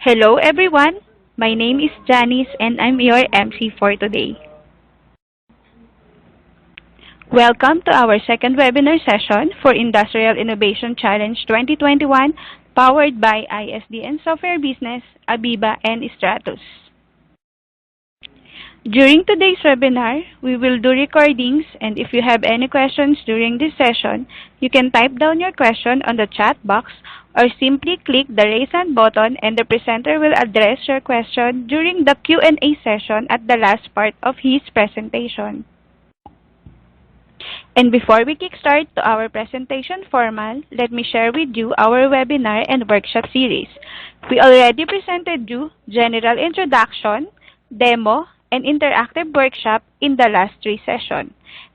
Hello everyone, my name is Janice and I'm your MC for today. Welcome to our second webinar session for Industrial Innovation Challenge 2021 powered by ISD and Software Business, AVEVA and Stratus. During today's webinar, we will do recordings and if you have any questions during this session, you can type down your question on the chat box or simply click the raise hand button and the presenter will address your question during the Q&A session at the last part of his presentation. And before we kickstart to our presentation formal, let me share with you our webinar and workshop series. We already presented you general introduction, demo, and interactive workshop in the last 3 sessions.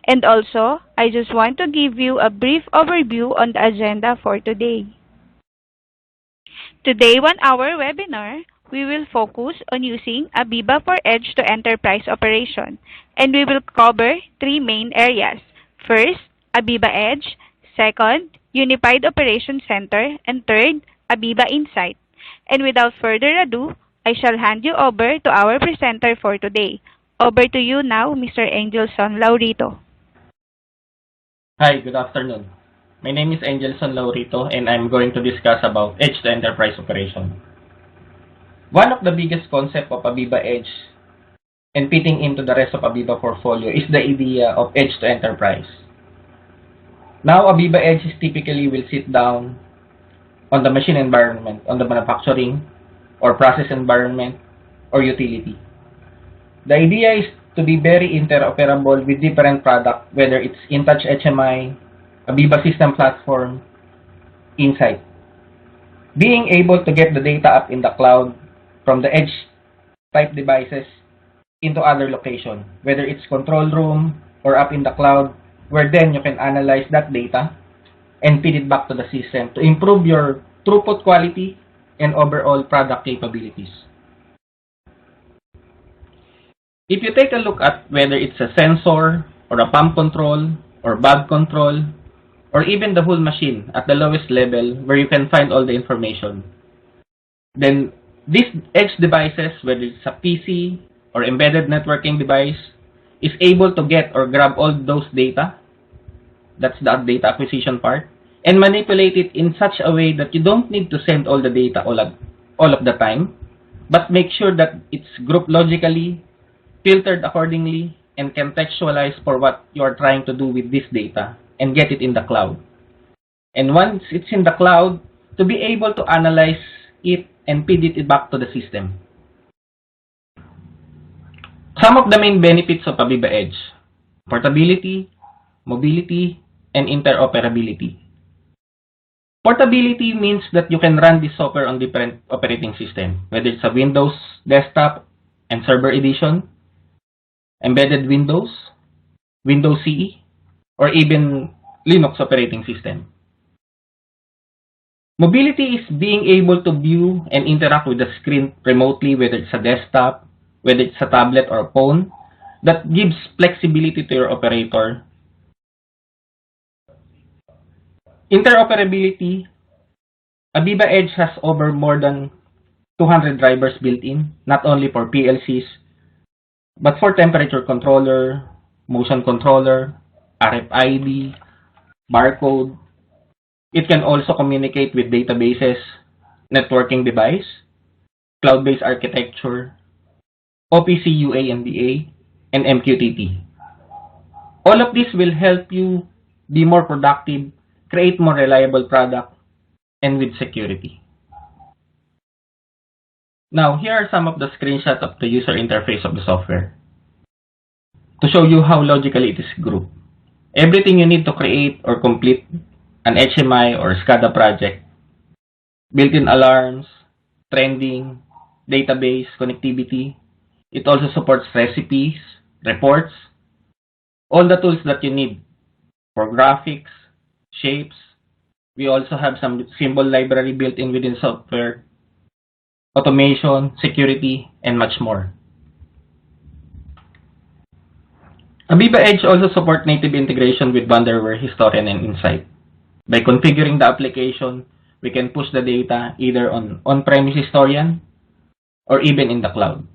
And also, I just want to give you a brief overview on the agenda for today. Today, 1-hour webinar, we will focus on using AVEVA for Edge to Enterprise Operation, and we will cover 3 main areas. First, AVEVA Edge. Second, Unified Operation Center. And third, AVEVA Insight. And without further ado, I shall hand you over to our presenter for today. Over to you now, Mr. Angelson Laurito. Hi, good afternoon. My name is Angelson Laurito and I'm going to discuss about Edge to Enterprise Operation. One of the biggest concepts of AVEVA Edge and fitting into the rest of AVEVA portfolio is the idea of Edge to Enterprise. Now, AVEVA Edge is typically will sit down on the machine environment, on the manufacturing, or process environment, or utility. The idea is to be very interoperable with different products, whether it's InTouch HMI, AVEVA System Platform, Insight. Being able to get the data up in the cloud from the edge type devices into other location, whether it's control room or up in the cloud, where then you can analyze that data and feed it back to the system to improve your throughput quality and overall product capabilities. If you take a look at whether it's a sensor or a pump control or valve control or even the whole machine at the lowest level where you can find all the information, then these edge devices, whether it's a PC or embedded networking device, is able to get or grab all those data, that's the data acquisition part, and manipulate it in such a way that you don't need to send all the data all of the time, but make sure that it's grouped logically, filtered accordingly, and contextualized for what you are trying to do with this data and get it in the cloud. And once it's in the cloud, to be able to analyze it and feed it back to the system. Some of the main benefits of AVEVA Edge: portability, mobility, and interoperability. Portability means that you can run this software on different operating systems, whether it's a Windows desktop and server edition, embedded Windows, Windows CE, or even Linux operating system. Mobility is being able to view and interact with the screen remotely, whether it's a desktop, whether it's a tablet or a phone, that gives flexibility to your operator. Interoperability, AVEVA Edge has over more than 200 drivers built in, not only for PLCs, but for temperature controller, motion controller, RFID, barcode. It can also communicate with databases, networking device, cloud-based architecture, OPC UA/NDA, and MQTT. All of this will help you be more productive, create more reliable product, and with security. Now, here are some of the screenshots of the user interface of the software to show you how logically it is grouped. Everything you need to create or complete an HMI or SCADA project, built-in alarms, trending, database, connectivity. It also supports recipes, reports, all the tools that you need for graphics, shapes. We also have some symbol library built in within software, automation, security, and much more. AVEVA Edge also supports native integration with Wonderware, Historian, and Insight. By configuring the application, we can push the data either on on-premise Historian or even in the cloud.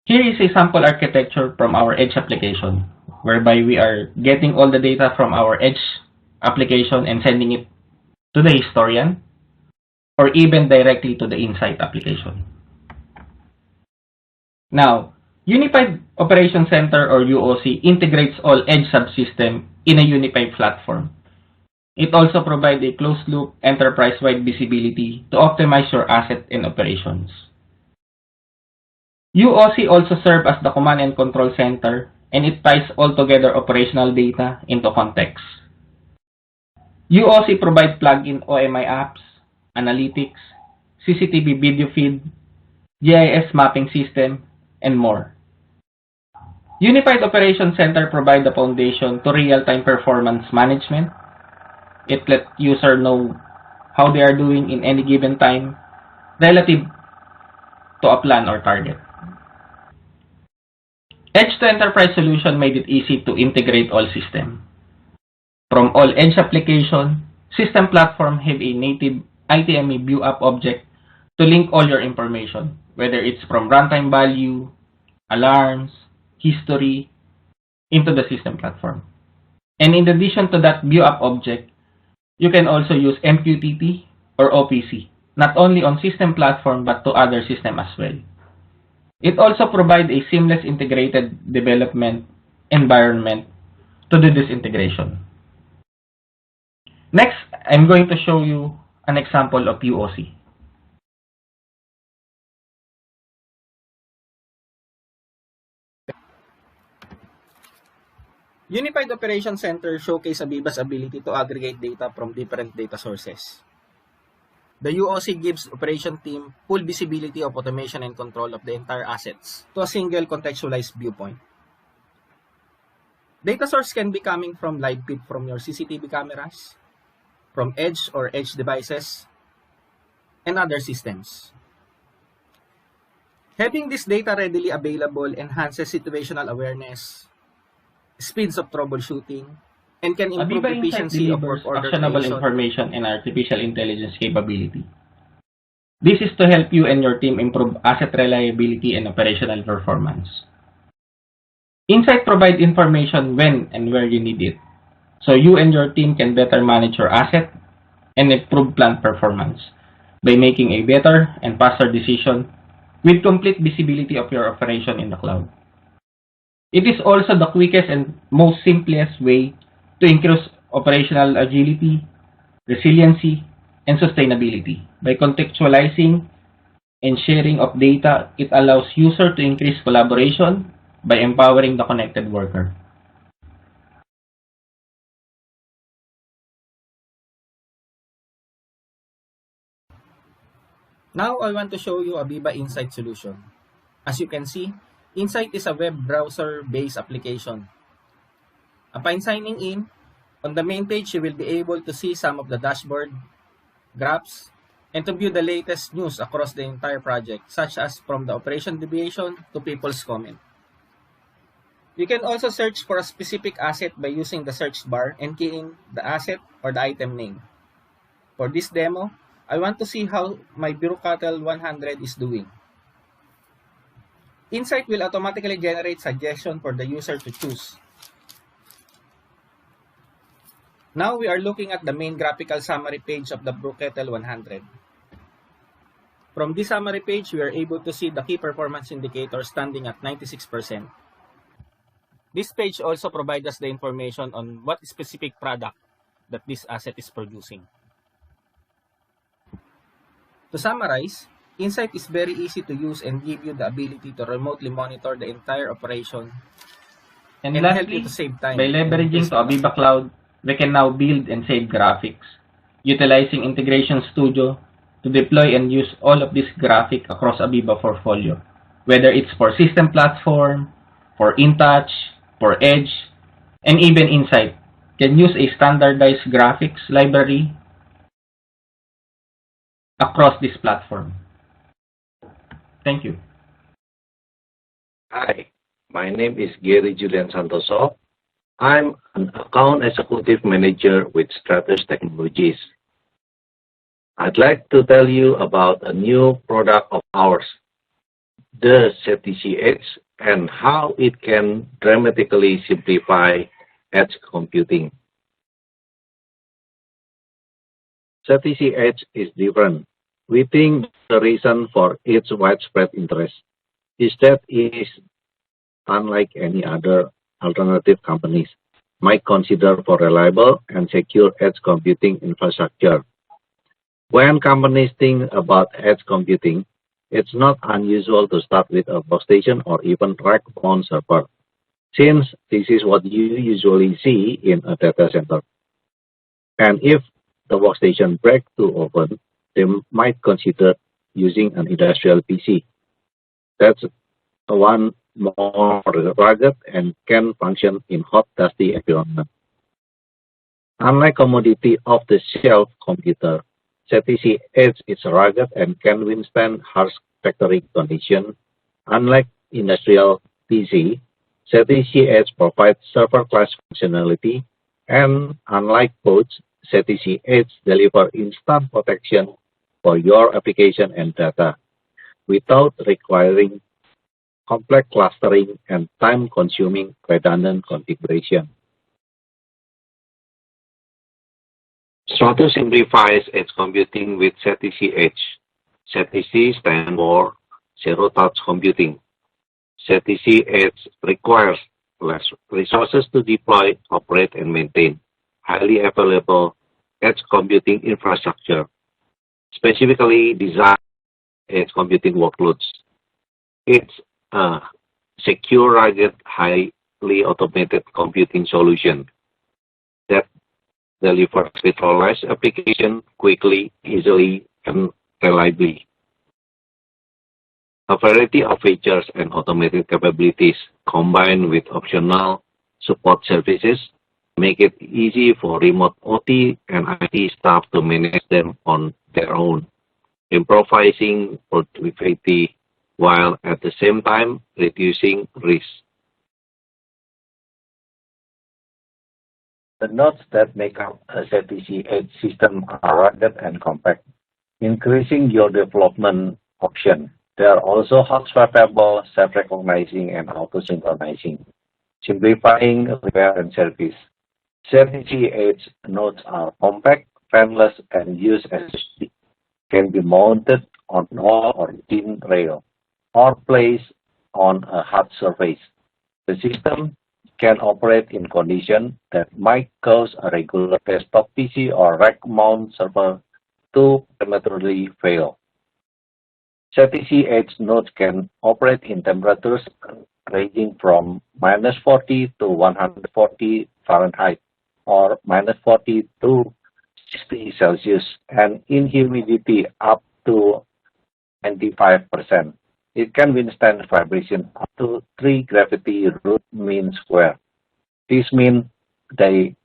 Here is a sample architecture from our Edge application, whereby we are getting all the data from our Edge application and sending it to the historian, or even directly to the Insight application. Now, Unified Operation Center or UOC integrates all Edge subsystems in a unified platform. It also provides a closed-loop, enterprise-wide visibility to optimize your asset and operations. UOC also serves as the command and control center, and it ties all together operational data into context. UOC provides plug-in OMI apps, analytics, CCTV video feed, GIS mapping system, and more. Unified Operations Center provides the foundation to real-time performance management. It lets users know how they are doing in any given time relative to a plan or target. Edge to Enterprise solution made it easy to integrate all systems. From all Edge application, system platform have a native ITME view app object to link all your information, whether it's from runtime value, alarms, history, into the system platform. And in addition to that view app object, you can also use MQTT or OPC, not only on system platform but to other systems as well. It also provides a seamless integrated development environment to do this integration. Next, I'm going to show you an example of UOC. Unified Operations Center showcase AVEVA's ability to aggregate data from different data sources. The UOC gives operation team full visibility of automation and control of the entire assets to a single contextualized viewpoint. Data source can be coming from live feed from your CCTV cameras, from edge or edge devices, and other systems. Having this data readily available enhances situational awareness, speeds of troubleshooting, and can improve AVEVA Insight efficiency of work delivers order actionable creation. information and artificial intelligence capability. This is to help you and your team improve asset reliability and operational performance. Insight provides information when and where you need it, so you and your team can better manage your asset and improve plant performance by making a better and faster decision with complete visibility of your operation in the cloud. It is also the quickest and most simplest way to increase operational agility, resiliency, and sustainability. By contextualizing and sharing of data, it allows users to increase collaboration by empowering the connected worker. Now I want to show you AVEVA Insight solution. As you can see, Insight is a web browser-based application. Upon signing in, on the main page you will be able to see some of the dashboard, graphs, and to view the latest news across the entire project, such as from the operation deviation to people's comment. You can also search for a specific asset by using the search bar and keying the asset or the item name. For this demo, I want to see how my Bureaucratal 100 is doing. Insight will automatically generate suggestions for the user to choose. Now we are looking at the main graphical summary page of the Bureaucratal 100. From this summary page, we are able to see the key performance indicator standing at 96%. This page also provides us the information on what specific product that this asset is producing. To summarize, Insight is very easy to use and give you the ability to remotely monitor the entire operation And help lastly, you to save time. by leveraging to AVEVA Cloud, we can now build and save graphics, utilizing Integration Studio to deploy and use all of this graphic across AVEVA portfolio, whether it's for system platform, for InTouch, for Edge, and even Insight can use a standardized graphics library across this platform. Thank you. Hi, my name is Gary Julian Santoso. I'm an Account Executive Manager with Stratus Technologies. I'd like to tell you about a new product of ours, the ZTC Edge, and how it can dramatically simplify edge computing. ZTC Edge is different. We think the reason for its widespread interest is that it is unlike any other alternative companies might consider for reliable and secure edge computing infrastructure. When companies think about edge computing, it's not unusual to start with a workstation or even rack-mount server, since this is what you usually see in a data center. And if the workstation breaks too often, they might consider using an industrial PC. That's one more rugged and can function in hot, dusty environment. Unlike commodity off-the-shelf computer, ZTC Edge is rugged and can withstand harsh factory conditions. Unlike industrial PC, ZTC Edge provides server-class functionality, and unlike both, ZTC Edge delivers instant protection for your application and data without requiring complex clustering and time-consuming redundant configuration. Stratus simplifies edge computing with ZTC Edge. ZTC stands for Zero Touch Computing. ZTC Edge requires less resources to deploy, operate, and maintain highly available edge computing infrastructure, specifically designed edge computing workloads. It's a secure, rugged, highly automated computing solution that delivers centralized application quickly, easily, and reliably. A variety of features and automated capabilities combined with optional support services make it easy for remote OT and IT staff to manage them on their own, improvising productivity while at the same time reducing risk. The nodes that make up a ZTC Edge system are rugged and compact, increasing your development option. They are also hot swappable, self-recognizing, and auto-synchronizing, simplifying repair and service. ZTC Edge nodes are compact, fanless, and use SSD. Can be mounted on wall or thin rail, or placed on a hard surface. The system can operate in conditions that might cause a regular desktop PC or rack-mount server to prematurely fail. ZTC Edge nodes can operate in temperatures ranging from -40 to 140 Fahrenheit or -40 to 60 Celsius, and in humidity up to 95%. It can withstand vibration up to 3 gravity root mean square. This means they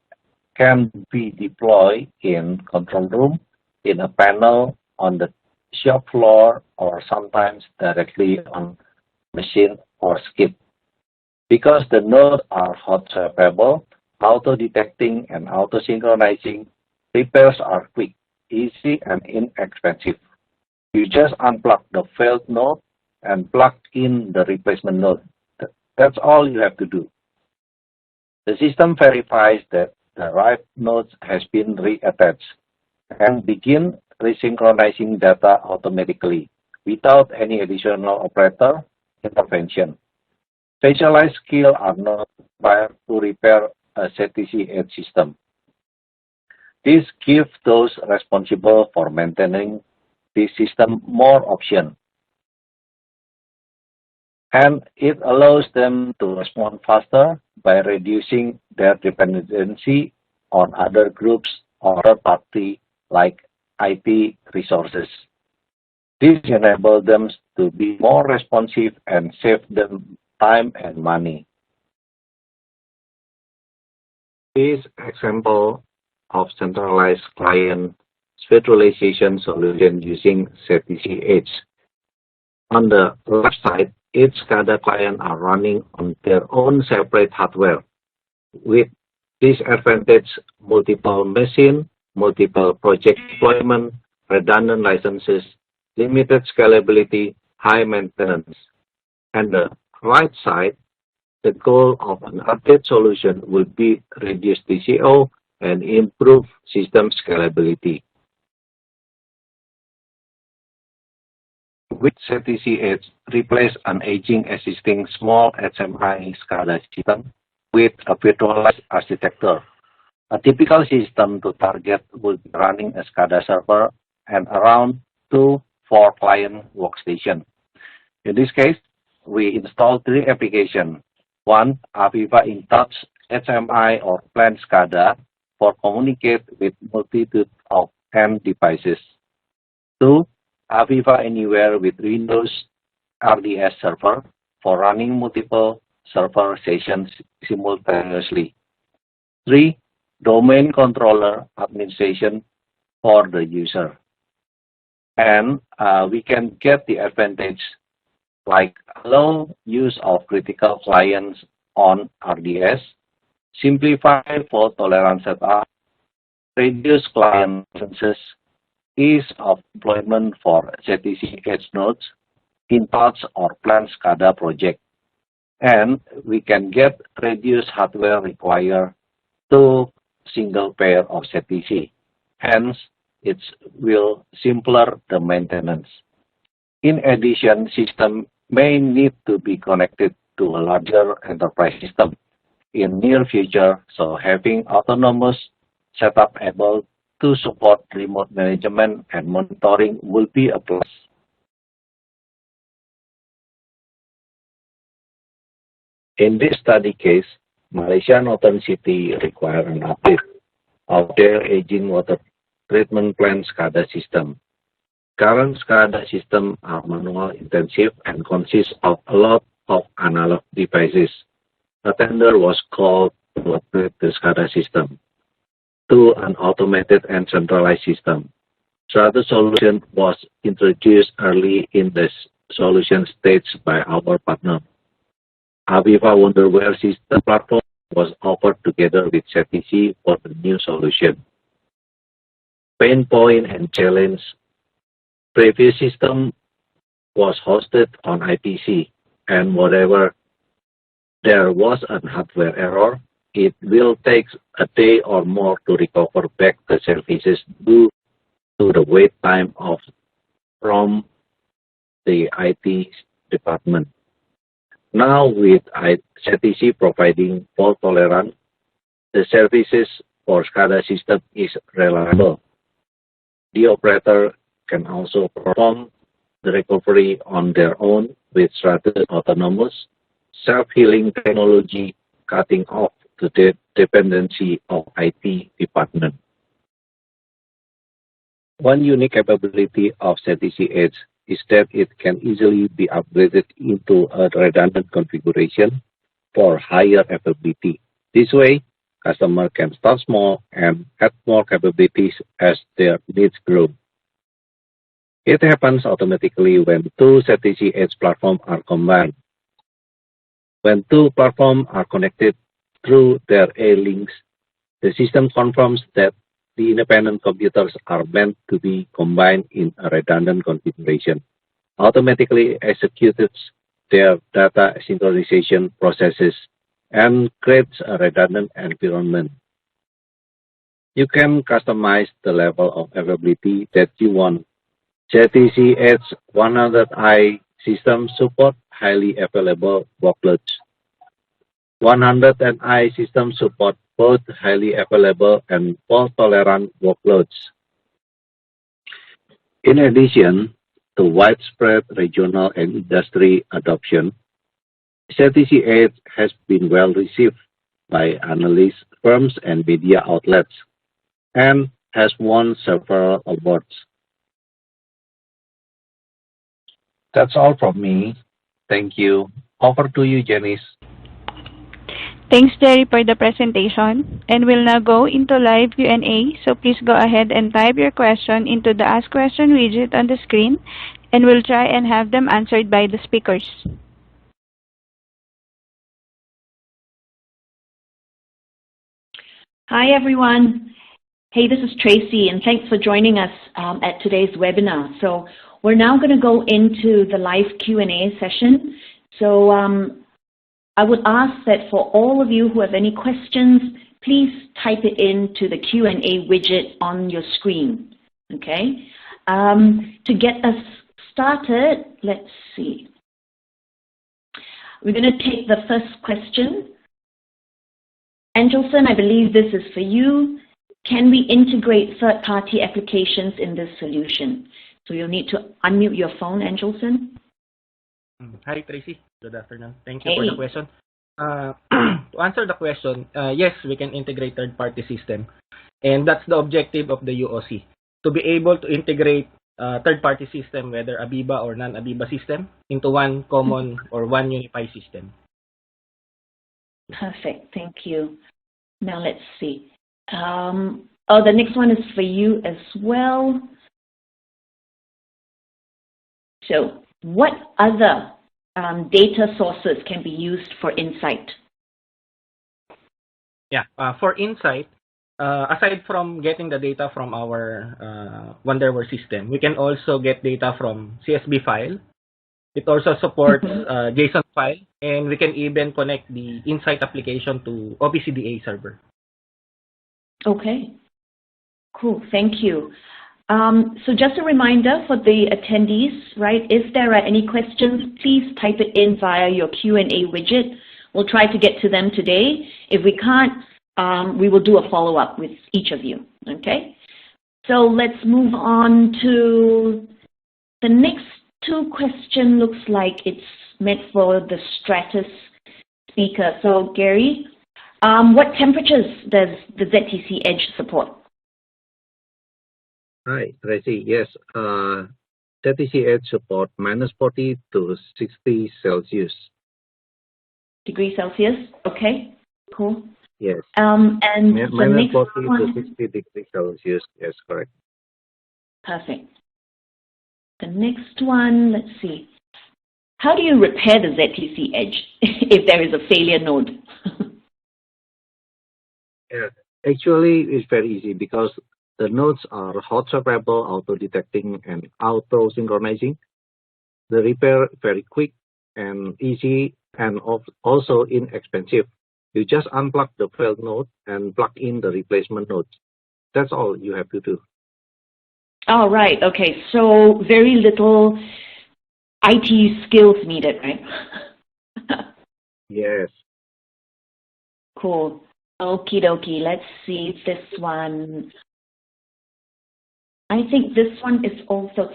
can be deployed in control room, in a panel, on the shop floor, or sometimes directly on machine or skid. Because the nodes are hot swappable, auto-detecting and auto-synchronizing, repairs are quick, easy, and inexpensive. You just unplug the failed node and plug in the replacement node. That's all you have to do. The system verifies that the right node has been reattached and begin resynchronizing data automatically without any additional operator intervention. Specialized skills are not required to repair a ZTC Edge system. This gives those responsible for maintaining this system more options, and it allows them to respond faster by reducing their dependency on other groups or third party like IT resources. This enables them to be more responsive and save them time and money. This example of centralized client virtualization solution using ZTC Edge. On the left side, each SCADA client are running on their own separate hardware. With this advantage, multiple machine, multiple project deployment, redundant licenses, limited scalability, high maintenance. And the right side, the goal of an update solution will be reduce TCO and improve system scalability. With ZTC Edge, replace an aging existing small HMI SCADA system with a virtualized architecture. A typical system to target will be running a SCADA server and around 2-4 client workstations. In this case, we install 3 applications. 1, AVEVA InTouch HMI or Plan SCADA for communicate with multitude of end devices. 2, AVEVA Anywhere with Windows RDS server for running multiple server sessions simultaneously. 3, domain controller administration for the user. And we can get the advantage like allow use of critical clients on RDS, simplify fault tolerance setup, reduce client licenses, ease of deployment for ZTC Edge nodes, InTouch or Plan SCADA project. And we can get reduced hardware required to single pair of ZTC. Hence, it will simpler the maintenance. In addition, system may need to be connected to a larger enterprise system in near future, so having autonomous setup able to support remote management and monitoring will be a plus. In this study case, Malaysia Northern City require an update of their aging water treatment plant SCADA system. Current SCADA systems are manual intensive and consist of a lot of analog devices. A tender was called to upgrade the SCADA system to an automated and centralized system. So the solution was introduced early in the solution stage by our partner. AVEVA Wonderware system platform was offered together with ZTC for the new solution. Pain point and challenge. Previous system was hosted on IPC, and whatever there was a hardware error, it will take a day or more to recover back the services due to the wait time from the IT department. Now with ZTC providing fault tolerance, the services for SCADA system is reliable. The operator can also perform the recovery on their own with strategic autonomous self-healing technology, cutting off the dependency of IT department. One unique capability of ZTC Edge is that it can easily be upgraded into a redundant configuration for higher availability. This way, customer can start small and add more capabilities as their needs grow. It happens automatically when 2 ZTC Edge platforms are combined. When 2 platforms are connected through their A-links, the system confirms that the independent computers are meant to be combined in a redundant configuration, automatically executes their data synchronization processes, and creates a redundant environment. You can customize the level of availability that you want. ZTC Edge 100i system support highly available workloads. 100i system support both highly available and fault-tolerant workloads. In addition to widespread regional and industry adoption, ZTC Edge has been well received by analyst firms and media outlets and has won several awards. That's all from me. Thank you. Over to you, Janice. Thanks, Jerry, for the presentation. And we'll now go into live Q&A. So please go ahead and type your question into the Ask Question widget on the screen, and we'll try and have them answered by the speakers. Hi, everyone. Hey, this is Tracy, and thanks for joining us at today's webinar. So we're now going to go into the live Q&A session. So I would ask that for all of you who have any questions, please type it into the Q&A widget on your screen, okay? To get us started, let's see. We're going to take the first question. Angelson, I believe this is for you. Can we integrate third-party applications in this solution? So you'll need to unmute your phone, Angelson. Hi, Tracy. Good afternoon. Thank you for the question. To answer the question, yes, we can integrate third-party system. And that's the objective of the UOC, to be able to integrate third-party system, whether AVEVA or non-AVEVA system, into one common or one unified system. Perfect. Thank you. Now let's see. The next one is for you as well. So what other data sources can be used for insight? Yeah, for insight, aside from getting the data from our Wonderware system, we can also get data from CSV file. It also supports JSON file, and we can even connect the insight application to OPCDA server. Okay, cool, thank you. So just a reminder for the attendees, right, if there are any questions, please type it in via your Q&A widget. We'll try to get to them today. If we can't, we will do a follow-up with each of you, okay? So let's move on to the next two question. Looks like it's meant for the Stratus speaker. So Gary, what temperatures does the ZTC Edge support? Hi, Tracy. Yes, ZTC Edge support -40 to 60 Celsius. Degrees Celsius. Okay, cool. Yes. And the next -40 one, to 60 degrees Celsius. Yes, correct. perfect. The next one, let's see. How do you repair the ZTC Edge if there is a failure node? Yeah, actually, it's very easy because the nodes are hot swappable, auto-detecting, and auto-synchronizing. The repair very quick and easy, and also inexpensive. You just unplug the failed node and plug in the replacement node. That's all you have to do. All right. Okay. So very little IT skills needed, right? Yes. Cool. Okie dokie. Let's see this one. I think this one is also,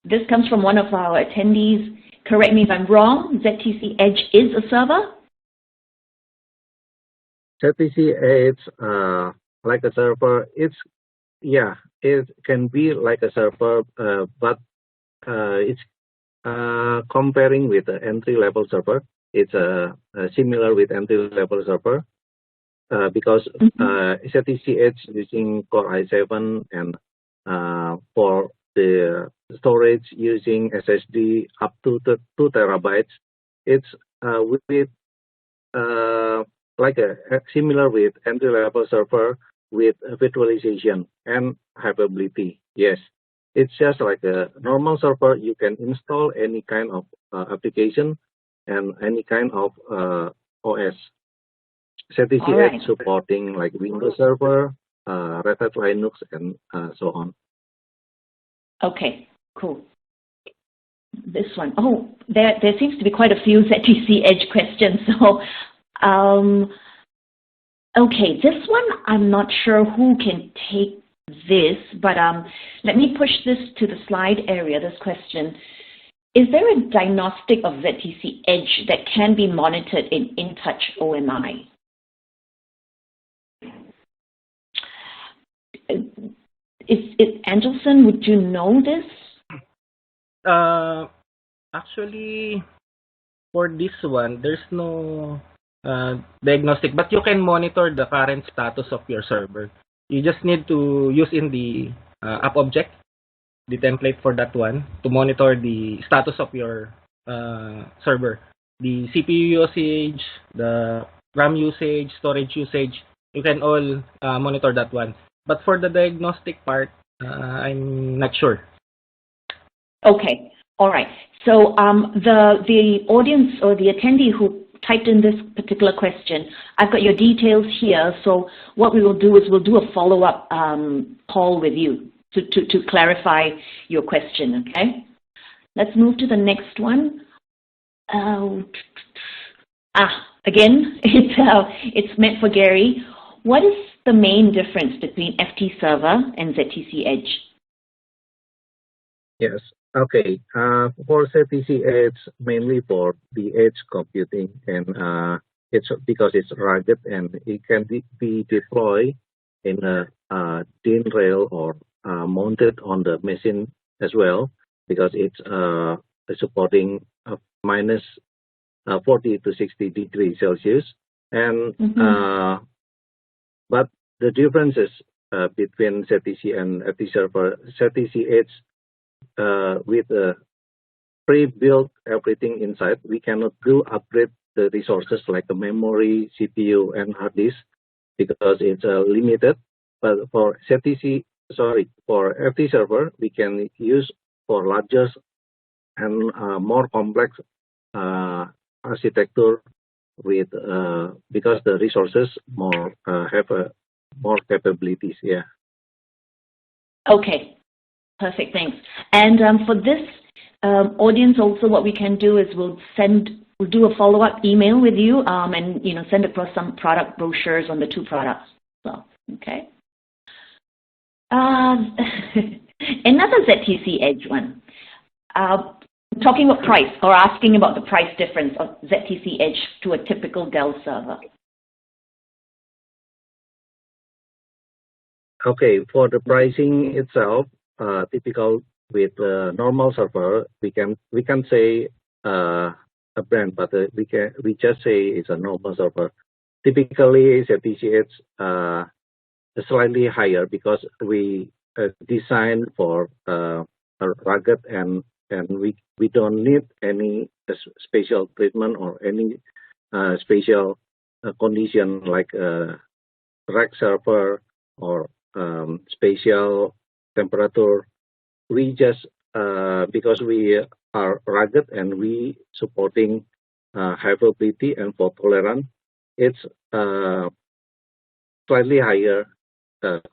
this comes from one of our attendees. Correct me if I'm wrong. ZTC Edge is a server? ZTC Edge, like a server, it can be like a server, but it's comparing with the entry-level server. It's similar with entry-level server because ZTC Edge using Core i7 and for the storage using SSD up to 2 terabytes. It's with like similar with entry-level server with virtualization and availability. Yes, it's just like a normal server. You can install any kind of application and any kind of OS. ZTC Edge supporting like Windows Server, Red Hat Linux, and so on. Okay, cool. This one, there seems to be quite a few ZTC Edge questions. So, okay, this one I'm not sure who can take this, but let me push this to the slide area. This question: is there a diagnostic of ZTC Edge that can be monitored in InTouch OMI? Angelson, would you know this? Actually, for this one, there's no diagnostic, but you can monitor the current status of your server. You just need to use in the app object, the template for that one, to monitor the status of your server. The CPU usage, the RAM usage, storage usage, you can all monitor that one. But for the diagnostic part, I'm not sure. Okay, all right. So the audience or the attendee who typed in this particular question, I've got your details here. So what we will do is we'll do a follow-up call with you to clarify your question, okay? Let's move to the next one. Again, it's meant for Gary. What is the main difference between FT Server and ZTC Edge? Yes. Okay. For ZTC, it's mainly for the edge computing, and it's because it's rugged and it can be deployed in a thin rail or mounted on the machine as well, because it's supporting minus 40 to 60 degrees Celsius. And but the differences between ZTC and FT Server, ZTC Edge with pre-built everything inside, we cannot do upgrade the resources like the memory, CPU, and hard disk because it's limited. But for FT Server, we can use for larger and more complex architecture with because the resources more have more capabilities. Yeah. Okay. Perfect, thanks. And for this audience also, what we can do is we'll do a follow-up email with you and send across some product brochures on the two products. So, okay. Another ZTC Edge one. Talking about price or asking about the price difference of ZTC Edge to a typical Dell server. Okay, for the pricing itself, typical with normal server, we can say a brand, but we just say it's a normal server. Typically, ZTC is slightly higher because we design for a rugged and we don't need any special treatment or any special condition like rack server or spatial temperature. We just because we are rugged and we supporting high availability and fault tolerant, it's slightly higher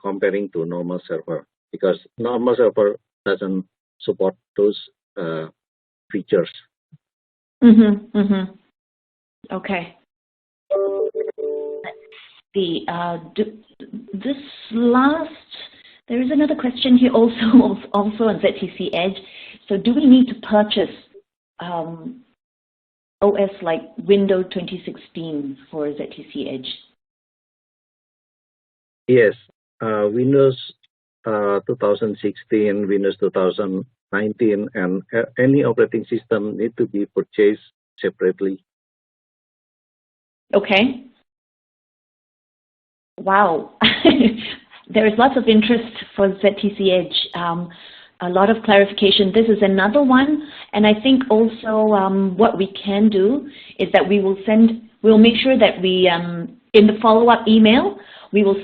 comparing to normal server because normal server doesn't support those features. Okay. This last, there is another question here also on ZTC Edge. So do we need to purchase OS like Windows 2016 for ZTC Edge? Yes, Windows 2016, Windows 2019, and any operating system need to be purchased separately. Okay. Wow. There is lots of interest for ZTC Edge. A lot of clarification. This is another one, and I think also what we can do is that we'll make sure that we, in the follow-up email, we will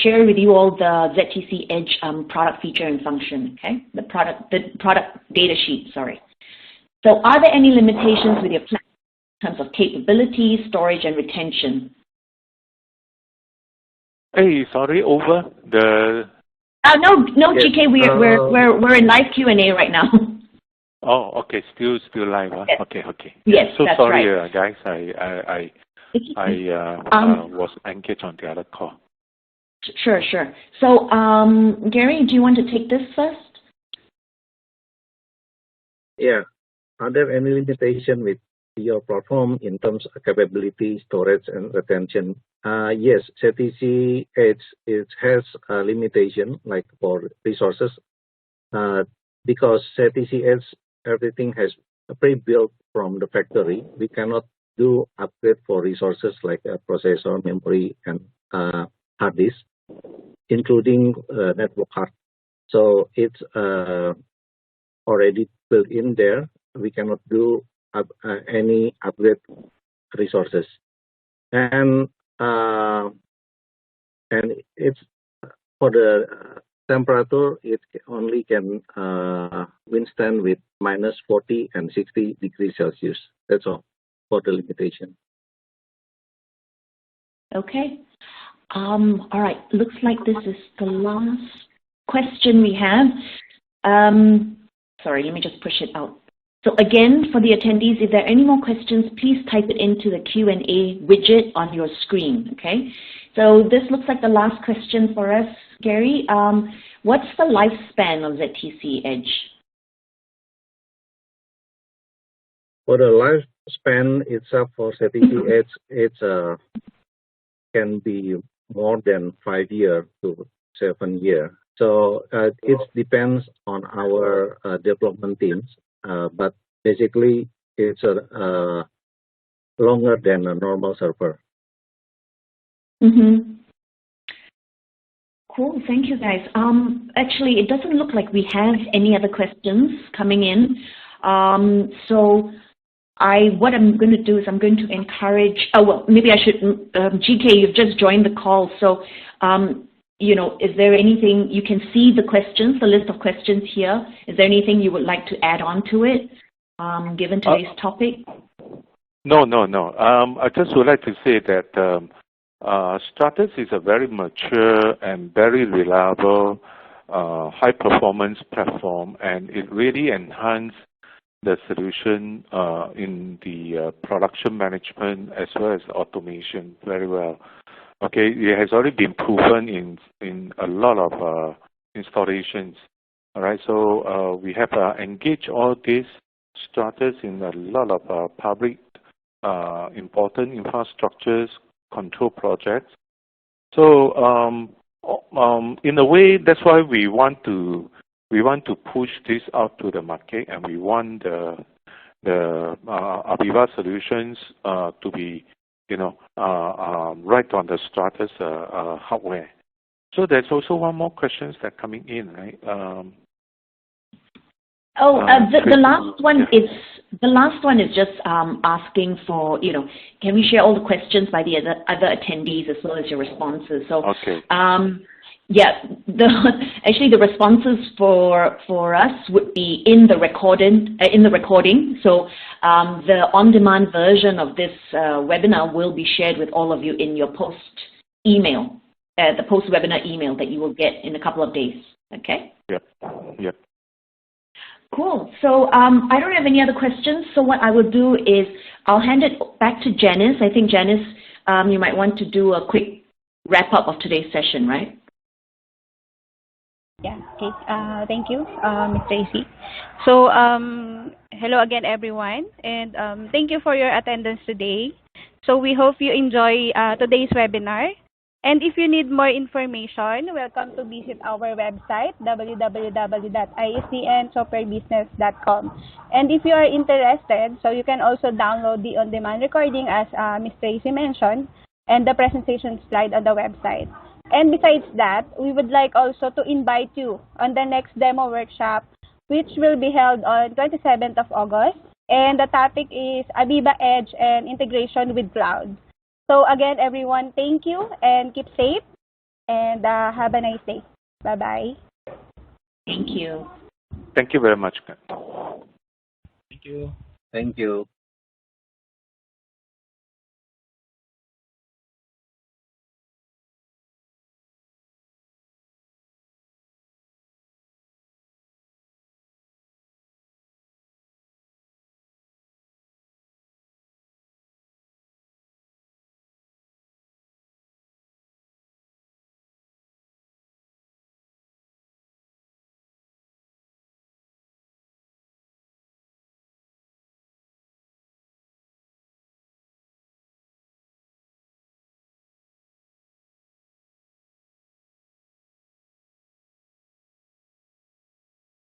share with you all the ZTC Edge product feature and function, okay? The product data sheet, sorry. So are there any limitations with your plan in terms of capability, storage, and retention? Hey, sorry, over the. No, Yes. GK, we're in live Q&A right now. Oh, okay, still live. Huh? Yes. Okay. Yes, So that's sorry, right. guys. I was engaged on the other call. Sure. So, Gary, do you want to take this first? Yeah. Are there any limitation with your platform in terms of capability, storage, and retention? Yes, ZTC it has a limitation like for resources because ZTC Edge everything has pre-built from the factory. We cannot do upgrade for resources like a processor, memory, and hard disk, including network card. So it's already built in there. We cannot do any upgrade resources. And and it's for the temperature, it only can withstand with minus 40 and 60 degrees Celsius. That's all for the limitation. Okay. All right. Looks like this is the last question we have. Sorry, let me just push it out. So again, for the attendees, if there are any more questions, please type it into the Q&A widget on your screen, okay? So this looks like the last question for us, Gary. What's the lifespan of ZTC Edge? For the lifespan itself for ZTC Edge, it can be more than 5 years to 7 years. So it depends on our development teams, but basically it's longer than a normal server. Mm-hmm. Cool, thank you guys. Actually, it doesn't look like we have any other questions coming in. So what I'm going to do is I'm going to encourage, oh, well, maybe I should, GK, you've just joined the call. So, you know, is there anything, you can see the questions, the list of questions here. Is there anything you would like to add on to it, given today's topic? No. I just would like to say that Stratus is a very mature and very reliable high-performance platform, and it really enhances the solution in the production management as well as automation very well. Okay, it has already been proven in a lot of installations. All right, so we have engaged all these Stratus in a lot of public important infrastructures control projects. So in a way, that's why we want to push this out to the market, and we want the AVEVA solutions to be, you know, right on the Stratus hardware. So there's also one more questions that coming in, right? The last one is just asking for, you know, can we share all the questions by the other attendees as well as your responses? So, okay. Yeah, actually the responses for us would be in the recording. So the on-demand version of this webinar will be shared with all of you in your post email, the post-webinar email that you will get in a couple of days. Okay. Yep. Cool. So I don't have any other questions. So what I will do is I'll hand it back to Janice. I think Janice, you might want to do a quick wrap up of today's session, right? Yeah, okay. Thank you, Ms. Tracy. So, hello again, everyone, and thank you for your attendance today. So, we hope you enjoy today's webinar. And if you need more information, welcome to visit our website, www.iicnsoftwarebusiness.com. And if you are interested, so you can also download the on-demand recording as Ms. Tracy mentioned, and the presentation slide on the website. And besides that, we would like also to invite you on the next demo workshop, which will be held on 27th of August. And the topic is AVEVA Edge and integration with cloud. So again, everyone, thank you and keep safe and have a nice day. Bye-bye. Thank you. Thank you very much. Thank you. Thank you.